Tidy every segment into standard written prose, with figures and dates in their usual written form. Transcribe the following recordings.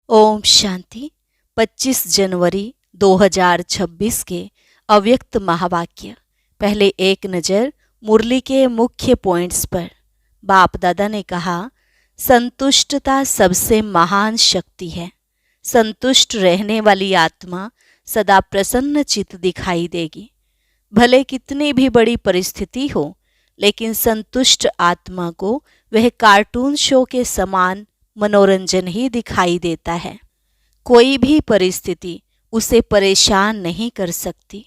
ओम शांति। 25 जनवरी 2026 के अव्यक्त महावाक्य। पहले एक नज़र मुरली के मुख्य पॉइंट्स पर। बाप दादा ने कहा, संतुष्टता सबसे महान शक्ति है। संतुष्ट रहने वाली आत्मा सदा प्रसन्न चित्त दिखाई देगी। भले कितनी भी बड़ी परिस्थिति हो, लेकिन संतुष्ट आत्मा को वह कार्टून शो के समान मनोरंजन ही दिखाई देता है। कोई भी परिस्थिति उसे परेशान नहीं कर सकती।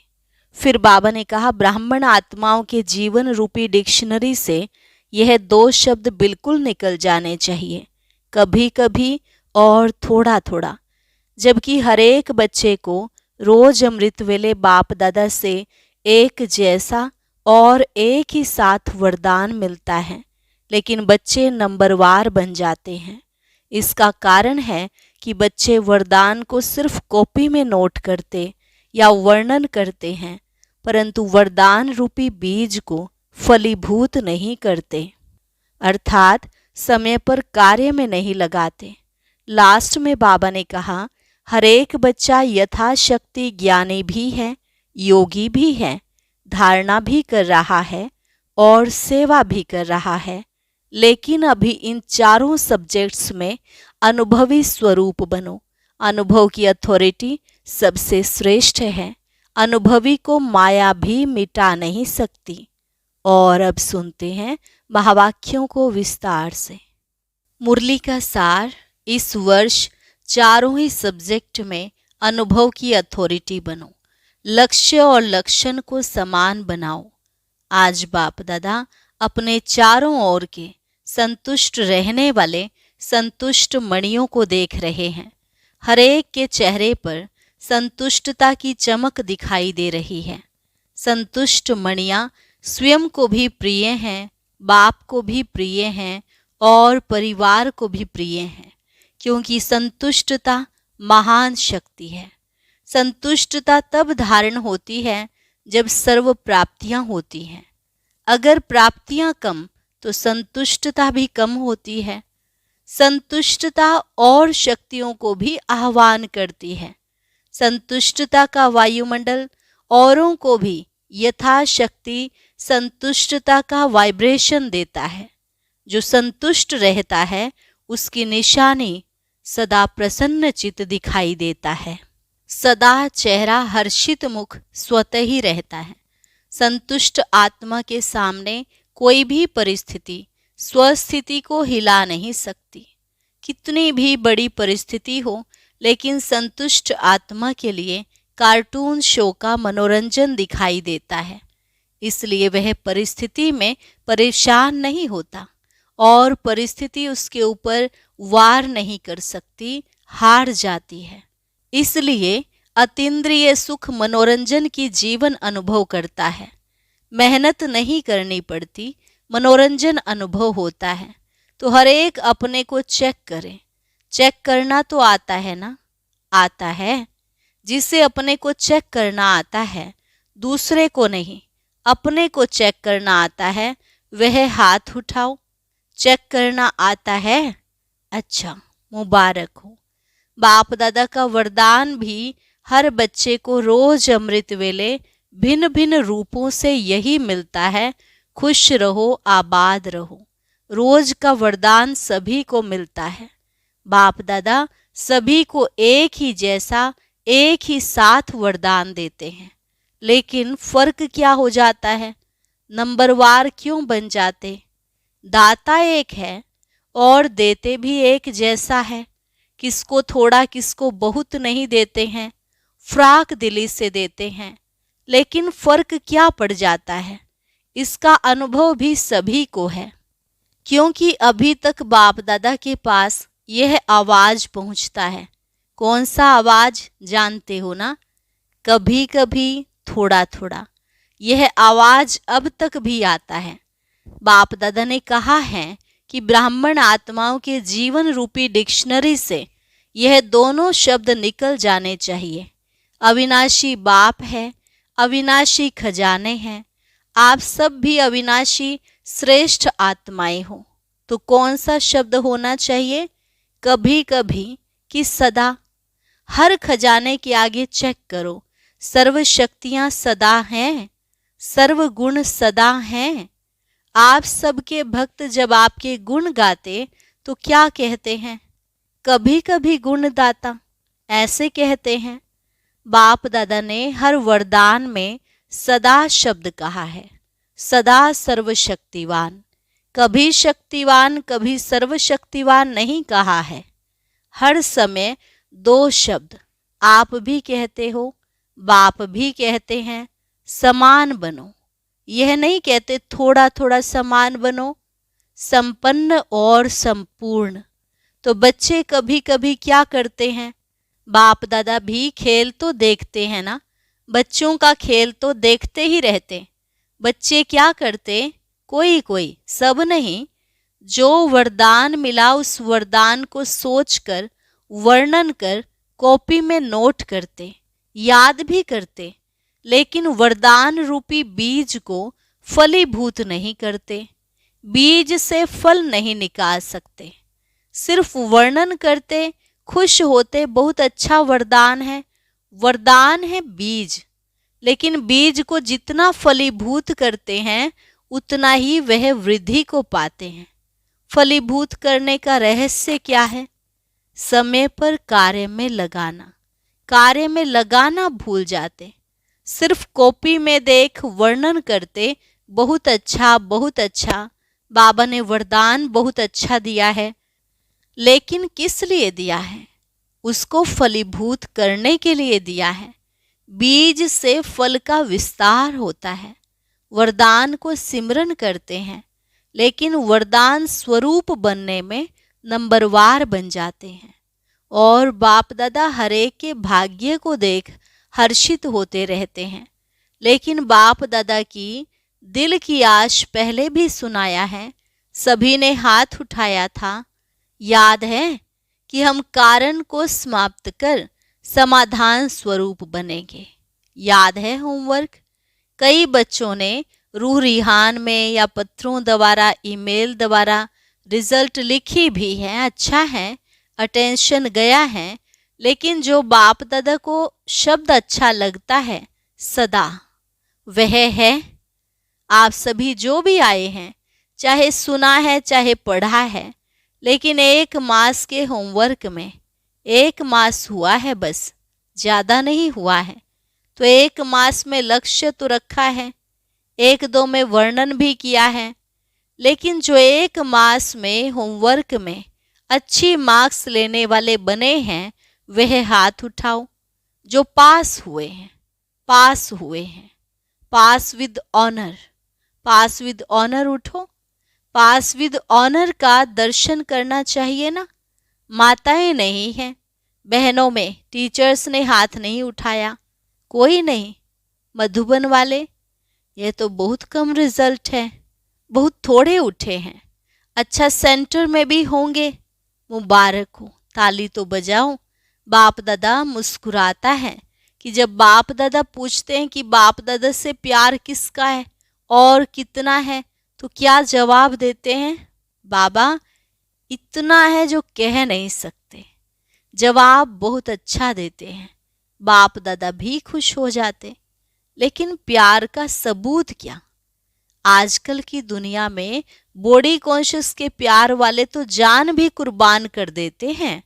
फिर बाबा ने कहा, ब्राह्मण आत्माओं के जीवन रूपी डिक्शनरी से यह 2 शब्द बिल्कुल निकल जाने चाहिए, कभी कभी और थोड़ा थोड़ा। जबकि हर एक बच्चे को रोज अमृत वेले बाप दादा से एक जैसा और एक ही साथ वरदान मिलता है, लेकिन बच्चे नंबरवार बन जाते हैं। इसका कारण है कि बच्चे वरदान को सिर्फ कॉपी में नोट करते या वर्णन करते हैं, परंतु वरदान रूपी बीज को फलीभूत नहीं करते, अर्थात समय पर कार्य में नहीं लगाते। लास्ट में बाबा ने कहा, हर एक बच्चा यथाशक्ति ज्ञानी भी है, योगी भी है, धारणा भी कर रहा है और सेवा भी कर रहा है, लेकिन अभी इन चारों सब्जेक्ट्स में अनुभवी स्वरूप बनो। अनुभव की अथॉरिटी सबसे श्रेष्ठ है। अनुभवी को माया भी मिटा नहीं सकती। और अब सुनते हैं महावाक्यों को विस्तार से। मुरली का सार, इस वर्ष चारों ही सब्जेक्ट में अनुभव की अथॉरिटी बनो। लक्ष्य और लक्षण को समान बनाओ। आज बाप दादा अपने चारों ओर के संतुष्ट रहने वाले संतुष्ट मणियों को देख रहे हैं। हर एक के चेहरे पर संतुष्टता की चमक दिखाई दे रही है। संतुष्ट मणियाँ स्वयं को भी प्रिय हैं, बाप को भी प्रिय हैं और परिवार को भी प्रिय हैं, क्योंकि संतुष्टता महान शक्ति है। संतुष्टता तब धारण होती है जब सर्व प्राप्तियां होती हैं। अगर प्राप्तियां कम तो संतुष्टता भी कम होती है। संतुष्टता और शक्तियों को भी आह्वान करती है। संतुष्टता का वायुमंडल औरों को भी यथाशक्ति संतुष्टता का वाइब्रेशन देता है। जो संतुष्ट रहता है उसकी निशानी सदा प्रसन्न चित्त दिखाई देता है। सदा चेहरा हर्षित मुख स्वतः ही रहता है। संतुष्ट आत्मा के सामने कोई भी परिस्थिति स्वस्थिति को हिला नहीं सकती। कितनी भी बड़ी परिस्थिति हो, लेकिन संतुष्ट आत्मा के लिए कार्टून शो का मनोरंजन दिखाई देता है। इसलिए वह परिस्थिति में परेशान नहीं होता और परिस्थिति उसके ऊपर वार नहीं कर सकती, हार जाती है। इसलिए अतीन्द्रिय सुख मनोरंजन की जीवन अनुभव करता है। मेहनत नहीं करनी पड़ती, मनोरंजन अनुभव होता है। तो हर एक अपने को चेक करे। चेक करना तो आता है ना? आता है। जिसे अपने को चेक करना आता है, दूसरे को नहीं, अपने को चेक करना आता है, वह हाथ उठाओ। चेक करना आता है? अच्छा, मुबारक हो। बाप दादा का वरदान भी हर बच्चे को रोज अमृत वेले भिन्न भिन्न रूपों से यही मिलता है, खुश रहो, आबाद रहो। रोज का वरदान सभी को मिलता है। बाप दादा सभी को एक ही जैसा, एक ही साथ वरदान देते हैं, लेकिन फर्क क्या हो जाता है? नंबरवार क्यों बन जाते? दाता एक है और देते भी एक जैसा है। किसको थोड़ा किसको बहुत नहीं देते हैं, फ्राक दिली से देते हैं, लेकिन फर्क क्या पड़ जाता है? इसका अनुभव भी सभी को है, क्योंकि अभी तक बाप दादा के पास यह आवाज पहुंचता है। कौन सा आवाज जानते हो ना? कभी कभी, थोड़ा थोड़ा। यह आवाज अब तक भी आता है। बाप दादा ने कहा है कि ब्राह्मण आत्माओं के जीवन रूपी डिक्शनरी से यह दोनों शब्द निकल जाने चाहिए। अविनाशी बाप है, अविनाशी खजाने हैं। आप सब भी अविनाशी श्रेष्ठ आत्माएं हो। तो कौन सा शब्द होना चाहिए? कभी कभी कि सदा? हर खजाने के आगे चेक करो, सर्व शक्तियां सदा हैं, सर्व गुण सदा हैं। आप सबके भक्त जब आपके गुण गाते तो क्या कहते हैं? कभी कभी गुण दाता, ऐसे कहते हैं। बाप दादा ने हर वरदान में सदा शब्द कहा है, सदा सर्वशक्तिवान। कभी शक्तिवान कभी सर्वशक्तिवान नहीं कहा है। हर समय दो शब्द आप भी कहते हो, बाप भी कहते हैं, समान बनो। यह नहीं कहते थोड़ा थोड़ा समान बनो, संपन्न और संपूर्ण। तो बच्चे कभी कभी क्या करते हैं? बाप दादा भी खेल तो देखते हैं ना, बच्चों का खेल तो देखते ही रहते। बच्चे क्या करते? कोई कोई, सब नहीं। जो वरदान मिला उस वरदान को सोचकर, वर्णन कर कॉपी में नोट करते, याद भी करते, लेकिन वरदान रूपी बीज को फलीभूत नहीं करते। बीज से फल नहीं निकाल सकते, सिर्फ वर्णन करते, खुश होते, बहुत अच्छा वरदान है। वरदान है बीज, लेकिन बीज को जितना फलीभूत करते हैं उतना ही वह वृद्धि को पाते हैं। फलीभूत करने का रहस्य क्या है? समय पर कार्य में लगाना। कार्य में लगाना भूल जाते, सिर्फ कॉपी में देख वर्णन करते, बहुत अच्छा बहुत अच्छा, बाबा ने वरदान बहुत अच्छा दिया है। लेकिन किस लिए दिया है? उसको फलीभूत करने के लिए दिया है। बीज से फल का विस्तार होता है। वरदान को सिमरन करते हैं, लेकिन वरदान स्वरूप बनने में नंबरवार बन जाते हैं। और बाप दादा हरेक के भाग्य को देख हर्षित होते रहते हैं। लेकिन बाप दादा की दिल की आश पहले भी सुनाया है, सभी ने हाथ उठाया था। याद है कि हम कारण को समाप्त कर समाधान स्वरूप बनेंगे। याद है होमवर्क? कई बच्चों ने रूह रिहान में या पत्रों द्वारा, ईमेल द्वारा रिजल्ट लिखी भी है, अच्छा है, अटेंशन गया है। लेकिन जो बाप दादा को शब्द अच्छा लगता है सदा, वह है आप सभी जो भी आए हैं, चाहे सुना है चाहे पढ़ा है, लेकिन 1 मास के होमवर्क में 1 मास हुआ है, बस ज़्यादा नहीं हुआ है। तो 1 मास में लक्ष्य तो रखा है, 1-2 में वर्णन भी किया है। लेकिन जो 1 मास में होमवर्क में अच्छी मार्क्स लेने वाले बने हैं, वह हाथ उठाओ। जो पास हुए हैं, पास हुए हैं, pass with honour, pass with honour उठो। पास विद ऑनर का दर्शन करना चाहिए ना। माताएं नहीं हैं, बहनों में टीचर्स ने हाथ नहीं उठाया, कोई नहीं। मधुबन वाले, ये तो बहुत कम रिजल्ट है, बहुत थोड़े उठे हैं। अच्छा सेंटर में भी होंगे, मुबारक हो, ताली तो बजाओ। बाप दादा मुस्कुराता है कि जब बाप दादा पूछते हैं कि बाप दादा से प्यार किसका है और कितना है, तो क्या जवाब देते हैं? बाबा इतना है जो कह नहीं सकते। जवाब बहुत अच्छा देते हैं, बाप दादा भी खुश हो जाते। लेकिन प्यार का सबूत क्या? आजकल की दुनिया में बॉडी कॉन्शियस के प्यार वाले तो जान भी कुर्बान कर देते हैं।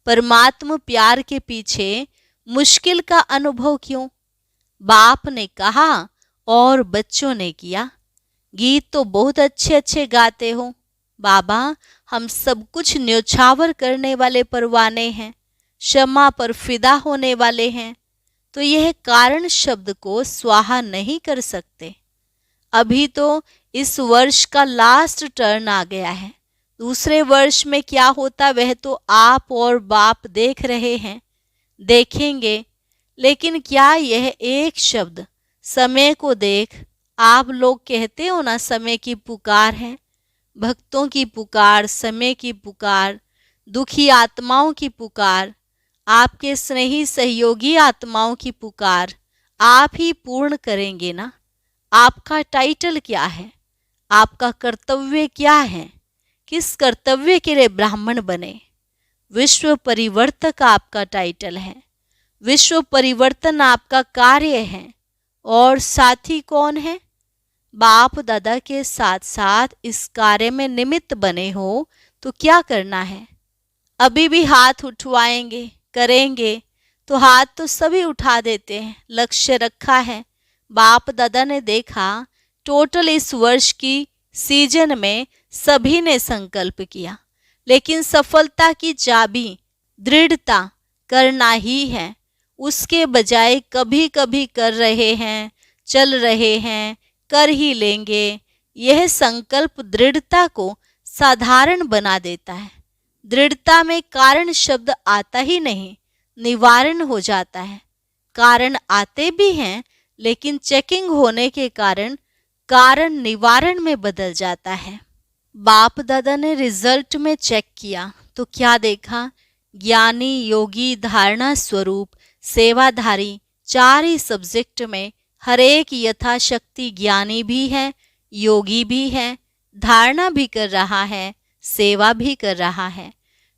परमात्मा प्यार के पीछे मुश्किल का अनुभव क्यों? बाप ने कहा और बच्चों ने किया। गीत तो बहुत अच्छे अच्छे गाते हो बाबा, हम सब कुछ न्योछावर करने वाले परवाने हैं, क्षमा पर फिदा होने वाले हैं। तो यह कारण शब्द को स्वाहा नहीं कर सकते। अभी तो इस वर्ष का लास्ट टर्न आ गया है, दूसरे वर्ष में क्या होता वह तो आप और बाप देख रहे हैं, देखेंगे। लेकिन क्या यह एक शब्द समय को देख, आप लोग कहते हो ना समय की पुकार है, भक्तों की पुकार, समय की पुकार, दुखी आत्माओं की पुकार, आपके स्नेही सहयोगी आत्माओं की पुकार आप ही पूर्ण करेंगे ना। आपका टाइटल क्या है? आपका कर्तव्य क्या है? किस कर्तव्य के लिए ब्राह्मण बने? विश्व परिवर्तक आपका टाइटल है, विश्व परिवर्तन आपका कार्य है। और साथी कौन है? बाप दादा के साथ साथ इस कार्य में निमित्त बने हो तो क्या करना है? अभी भी हाथ उठवाएंगे, करेंगे तो हाथ तो सभी उठा देते हैं। लक्ष्य रखा है, बाप दादा ने देखा टोटल इस वर्ष की सीजन में सभी ने संकल्प किया, लेकिन सफलता की चाबी दृढ़ता करना ही है। उसके बजाय कभी कभी कर रहे हैं, चल रहे हैं, कर ही लेंगे, यह संकल्प दृढ़ता को साधारण बना देता है। दृढ़ता में कारण शब्द आता ही नहीं, निवारण हो जाता है। कारण आते भी हैं, लेकिन चेकिंग होने के कारण निवारण में बदल जाता है। बाप दादा ने रिजल्ट में चेक किया तो क्या देखा? ज्ञानी, योगी, धारणा स्वरूप, सेवाधारी, 4 ही सब्जेक्ट में हर एक यथाशक्ति ज्ञानी भी है, योगी भी है, धारणा भी कर रहा है, सेवा भी कर रहा है।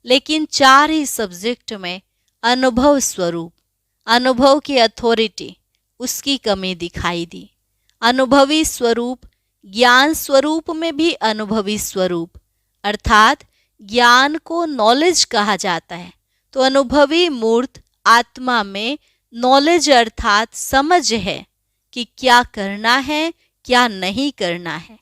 लेकिन 4 ही सब्जेक्ट में अनुभव स्वरूप, अनुभव की अथॉरिटी, उसकी कमी दिखाई दी। अनुभवी स्वरूप, ज्ञान स्वरूप में भी अनुभवी स्वरूप, अर्थात ज्ञान को नॉलेज कहा जाता है, तो अनुभवी मूर्त आत्मा में नॉलेज अर्थात समझ है कि क्या करना है, क्या नहीं करना है।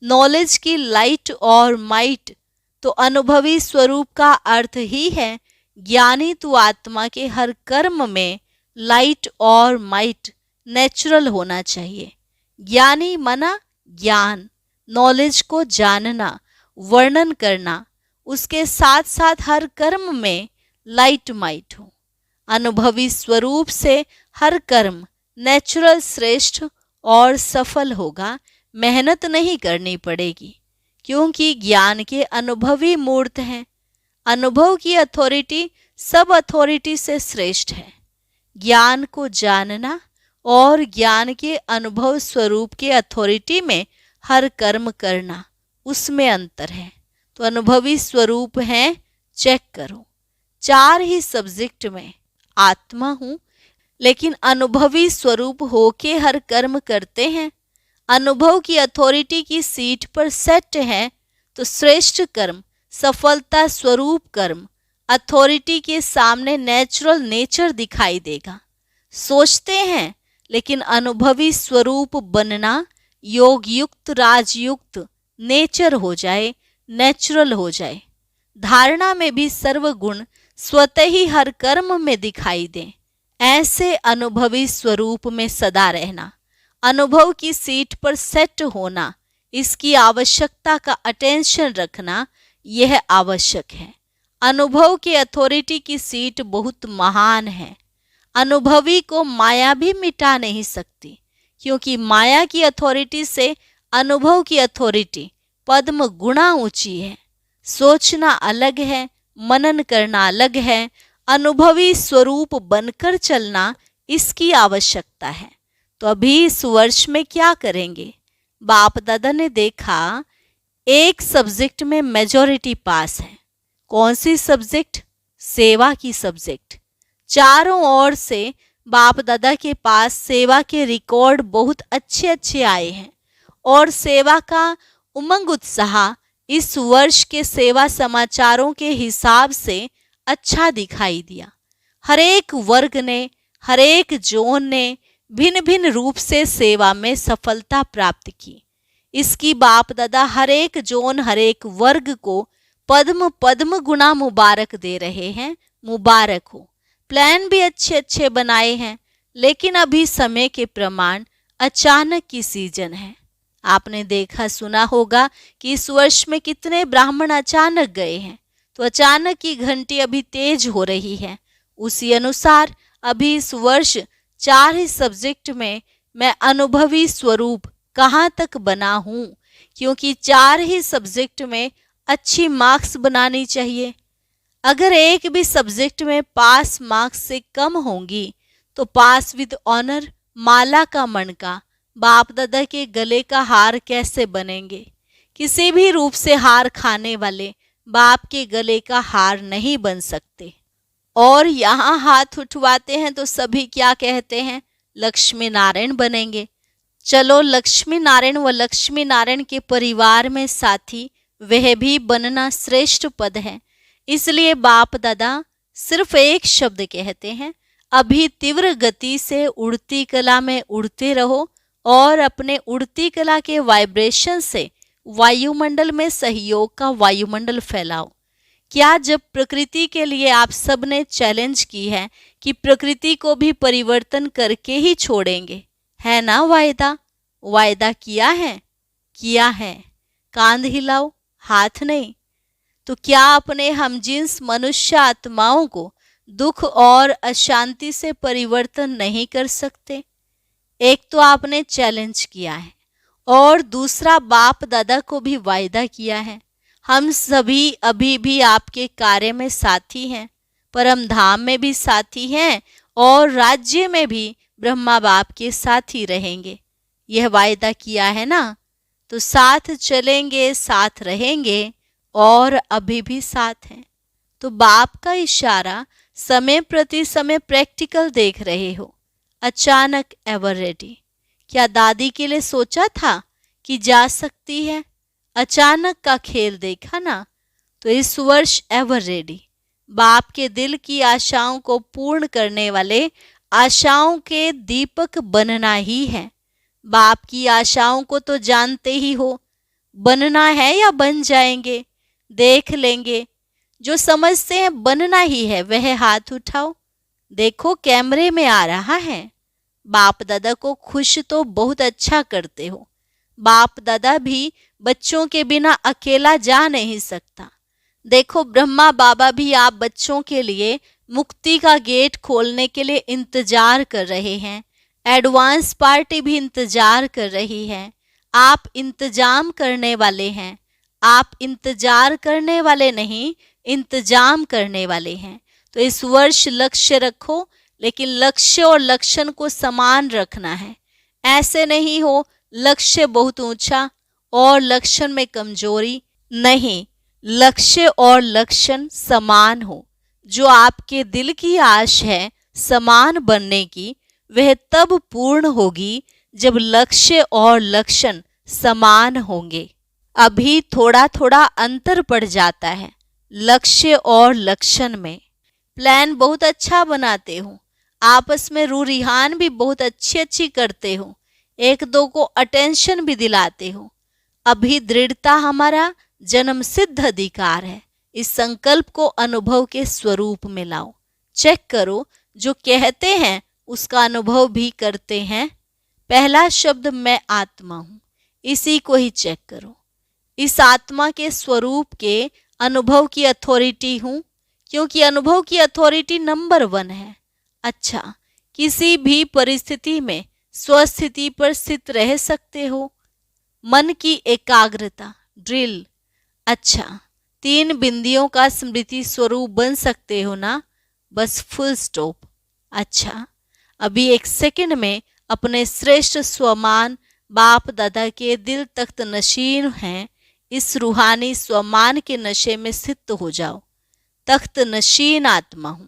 नॉलेज की लाइट और माइट तो अनुभवी स्वरूप का अर्थ ही है। ज्ञानी तो आत्मा के हर कर्म में लाइट और माइट नेचुरल होना चाहिए। ज्ञानी मना ज्ञान, नॉलेज को जानना, वर्णन करना, उसके साथ साथ हर कर्म में लाइट माइट हो। अनुभवी स्वरूप से हर कर्म नेचुरल, श्रेष्ठ और सफल होगा। मेहनत नहीं करनी पड़ेगी, क्योंकि ज्ञान के अनुभवी मूर्त हैं। अनुभव की अथॉरिटी सब अथॉरिटी से श्रेष्ठ है। ज्ञान को जानना और ज्ञान के अनुभव स्वरूप के अथॉरिटी में हर कर्म करना, उसमें अंतर है। तो अनुभवी स्वरूप है, चेक करो। 4 ही सब्जेक्ट में आत्मा हूं, लेकिन अनुभवी स्वरूप होके हर कर्म करते हैं। अनुभव की अथॉरिटी की सीट पर सेट है तो श्रेष्ठ कर्म, सफलता स्वरूप कर्म अथॉरिटी के सामने नेचुरल नेचर दिखाई देगा। सोचते हैं, लेकिन अनुभवी स्वरूप बनना योग युक्त, राजयुक्त नेचर हो जाए, नेचुरल हो जाए। धारणा में भी सर्वगुण स्वतः ही हर कर्म में दिखाई दें। ऐसे अनुभवी स्वरूप में सदा रहना, अनुभव की सीट पर सेट होना, इसकी आवश्यकता का अटेंशन रखना, यह आवश्यक है। अनुभव के अथॉरिटी की सीट बहुत महान है। अनुभवी को माया भी मिटा नहीं सकती, क्योंकि माया की अथॉरिटी से अनुभव की अथॉरिटी पद्म गुणा ऊंची है। सोचना अलग है, मनन करना अलग है। अनुभवी स्वरूप बनकर चलना, इसकी आवश्यकता है। तो अभी इस वर्ष में क्या करेंगे? बाप दादा ने देखा एक सब्जेक्ट में मेजॉरिटी पास है। कौन सी सब्जेक्ट? सेवा की सब्जेक्ट। चारों ओर से बाप दादा के पास सेवा के रिकॉर्ड बहुत अच्छे अच्छे आए हैं और सेवा का उमंग उत्साह इस वर्ष के सेवा समाचारों के हिसाब से अच्छा दिखाई दिया। हर एक वर्ग ने, हर एक जोन ने भिन्न भिन्न रूप से सेवा में सफलता प्राप्त की। इसकी बाप दादा हर एक जोन, हर एक वर्ग को पद्म पद्म गुना मुबारक दे रहे हैं। मुबारक हो। प्लान भी अच्छे अच्छे बनाए हैं, लेकिन अभी समय के प्रमाण अचानक की सीजन है। आपने देखा सुना होगा कि इस वर्ष में कितने ब्राह्मण अचानक गए हैं, तो अचानक की घंटी अभी तेज हो रही है। उसी अनुसार अभी इस वर्ष 4 ही सब्जेक्ट में मैं अनुभवी स्वरूप कहाँ तक बना हूँ, क्योंकि 4 ही सब्जेक्ट में अच्छी मार्क्स बनानी चाहिए। अगर एक भी सब्जेक्ट में पास मार्क्स से कम होंगी तो पास विद ऑनर, माला का मणका, बाप दादा के गले का हार कैसे बनेंगे? किसी भी रूप से हार खाने वाले बाप के गले का हार नहीं बन सकते। और यहाँ हाथ उठवाते हैं तो सभी क्या कहते हैं, लक्ष्मी नारायण बनेंगे। चलो, लक्ष्मी नारायण व लक्ष्मी नारायण के परिवार में साथी वह भी बनना श्रेष्ठ पद है। इसलिए बाप दादा सिर्फ एक शब्द कहते हैं, अभी तीव्र गति से उड़ती कला में उड़ते रहो और अपने उड़ती कला के वाइब्रेशन से वायुमंडल में सहयोग का वायुमंडल फैलाओ। क्या जब प्रकृति के लिए आप सब ने चैलेंज की है कि प्रकृति को भी परिवर्तन करके ही छोड़ेंगे, है ना वायदा? वायदा किया है? किया है। कांध हिलाओ, हाथ नहीं। तो क्या अपने हमजिन्स मनुष्य आत्माओं को दुख और अशांति से परिवर्तन नहीं कर सकते? एक तो आपने चैलेंज किया है और दूसरा बाप दादा को भी वायदा किया है। हम सभी अभी भी आपके कार्य में साथी हैं, परम धाम में भी साथी हैं और राज्य में भी ब्रह्मा बाप के साथ ही रहेंगे। यह वायदा किया है ना, तो साथ चलेंगे, साथ रहेंगे और अभी भी साथ हैं। तो बाप का इशारा समय प्रति समय प्रैक्टिकल देख रहे हो। अचानक एवर रेडी, क्या दादी के लिए सोचा था कि जा सकती है? अचानक का खेल देखा ना। तो इस वर्ष एवर रेडी, बाप के दिल की आशाओं को पूर्ण करने वाले आशाओं के दीपक बनना ही है। बाप की आशाओं को तो जानते ही हो, बनना है या बन जाएंगे, देख लेंगे। जो समझते हैं बनना ही है वह हाथ उठाओ। देखो कैमरे में आ रहा है। बाप दादा को खुश तो बहुत अच्छा करते हो। बाप दादा भी बच्चों के बिना अकेला जा नहीं सकता। देखो ब्रह्मा बाबा भी आप बच्चों के लिए मुक्ति का गेट खोलने के लिए इंतजार कर रहे हैं। एडवांस पार्टी भी इंतजार कर रही है। आप इंतजाम करने वाले हैं। आप इंतजार करने वाले नहीं, इंतजाम करने वाले हैं। तो इस वर्ष लक्ष्य रखो, लेकिन लक्ष्य और लक्षण को समान रखना है। ऐसे नहीं हो लक्ष्य बहुत ऊंचा और लक्षण में कमजोरी। नहीं, लक्ष्य और लक्षण समान हो। जो आपके दिल की आश है समान बनने की, वह तब पूर्ण होगी जब लक्ष्य और लक्षण समान होंगे। अभी थोड़ा थोड़ा अंतर पड़ जाता है लक्ष्य और लक्षण में। प्लान बहुत अच्छा बनाते हो, आपस में रू रिहान भी बहुत अच्छी करते हो, एक दो को अटेंशन भी दिलाते हो। अभी दृढ़ता हमारा जन्म सिद्ध अधिकार है। इस संकल्प को अनुभव के स्वरूप में लाओ। चेक करो, जो कहते हैं उसका अनुभव भी करते हैं। पहला शब्द मैं आत्मा हूं, इसी को ही चेक करो। इस आत्मा के स्वरूप के अनुभव की अथॉरिटी हूं, क्योंकि अनुभव की अथॉरिटी नंबर 1 है। अच्छा, किसी भी परिस्थिति में स्वस्थिति पर स्थित रह सकते हो। मन की एकाग्रता ड्रिल। अच्छा, 3 बिंदियों का स्मृति स्वरूप बन सकते हो ना, बस फुल स्टॉप। अच्छा, अभी 1 सेकंड में अपने श्रेष्ठ स्वमान बाप दादा के दिल तख्त नशीन हैं, इस रूहानी स्वमान के नशे में स्थित हो जाओ। तख्त नशीन आत्मा हूं,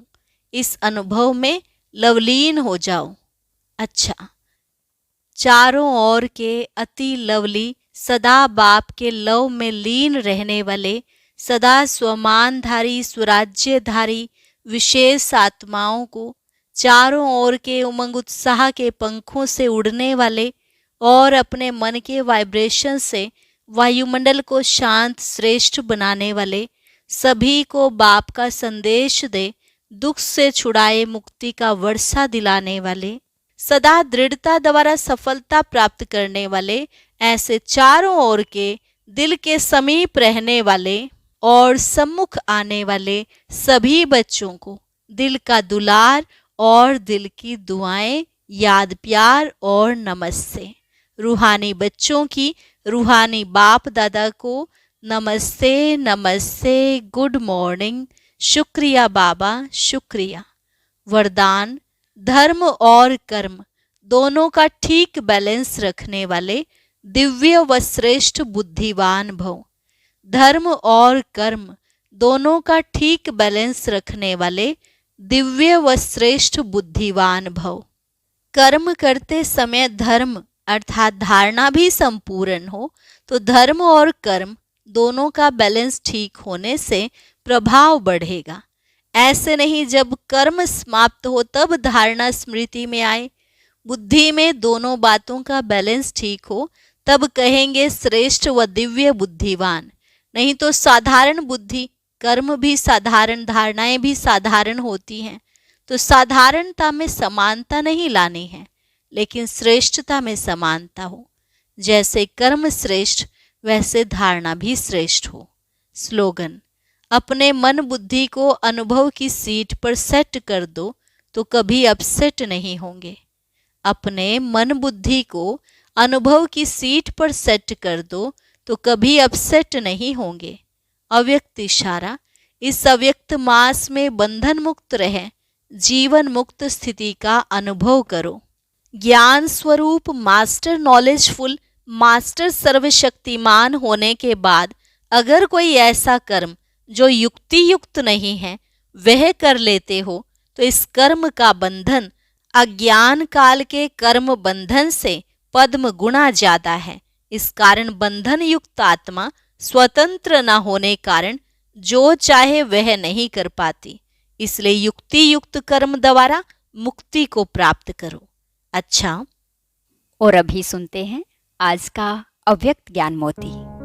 इस अनुभव में लवलीन हो जाओ। अच्छा, चारों ओर के अति लवली सदा बाप के लव में लीन रहने वाले, सदा स्वमानधारी स्वराज्यधारी विशेष आत्माओं को, चारों ओर के उमंग उत्साह के पंखों से उड़ने वाले और अपने मन के वाइब्रेशन से वायुमंडल को शांत श्रेष्ठ बनाने वाले सभी को बाप का संदेश दे, दुख से छुड़ाए मुक्ति का वर्षा दिलाने वाले, सदा दृढ़ता द्वारा सफलता प्राप्त करने वाले, ऐसे चारों ओर के दिल के समीप रहने वाले और सम्मुख आने वाले सभी बच्चों को दिल का दुलार और दिल की दुआएं, याद प्यार और नमस्ते। रूहानी बच्चों की रूहानी बाप दादा को नमस्ते नमस्ते, गुड मॉर्निंग, शुक्रिया बाबा शुक्रिया। वरदान, धर्म और कर्म दोनों का ठीक बैलेंस रखने वाले दिव्य व श्रेष्ठ बुद्धिवान भव। धर्म और कर्म दोनों का ठीक बैलेंस रखने वाले दिव्य व श्रेष्ठ बुद्धिवान भव। कर्म करते समय धर्म अर्थात धारणा भी संपूर्ण हो, तो धर्म और कर्म दोनों का बैलेंस ठीक होने से प्रभाव बढ़ेगा। ऐसे नहीं जब कर्म समाप्त हो तब धारणा स्मृति में आए। बुद्धि में दोनों बातों का बैलेंस ठीक हो तब कहेंगे श्रेष्ठ व दिव्य बुद्धिवान। नहीं तो साधारण बुद्धि, कर्म भी साधारण, धारणाएं भी साधारण होती हैं। तो साधारणता में समानता नहीं लानी है, लेकिन श्रेष्ठता में समानता हो। जैसे कर्म श्रेष्ठ वैसे धारणा भी श्रेष्ठ हो। स्लोगन: अपने मन बुद्धि को अनुभव की सीट पर सेट कर दो तो कभी अपसेट नहीं होंगे। अपने मन बुद्धि को अनुभव की सीट पर सेट कर दो तो कभी अपसेट नहीं होंगे। अव्यक्त इशारा: इस अव्यक्त मास में बंधन मुक्त रहे, जीवन मुक्त स्थिति का अनुभव करो। ज्ञान स्वरूप मास्टर नॉलेजफुल, मास्टर सर्वशक्तिमान होने के बाद अगर कोई ऐसा कर्म जो युक्ति युक्त नहीं है वह कर लेते हो तो इस कर्म का बंधन अज्ञान काल के कर्म बंधन से पद्म गुना ज्यादा है। इस कारण बंधन युक्त आत्मा स्वतंत्र न होने कारण जो चाहे वह नहीं कर पाती। इसलिए युक्ति युक्त कर्म द्वारा मुक्ति को प्राप्त करो। अच्छा, और अभी सुनते हैं आज का अव्यक्त ज्ञान मोती।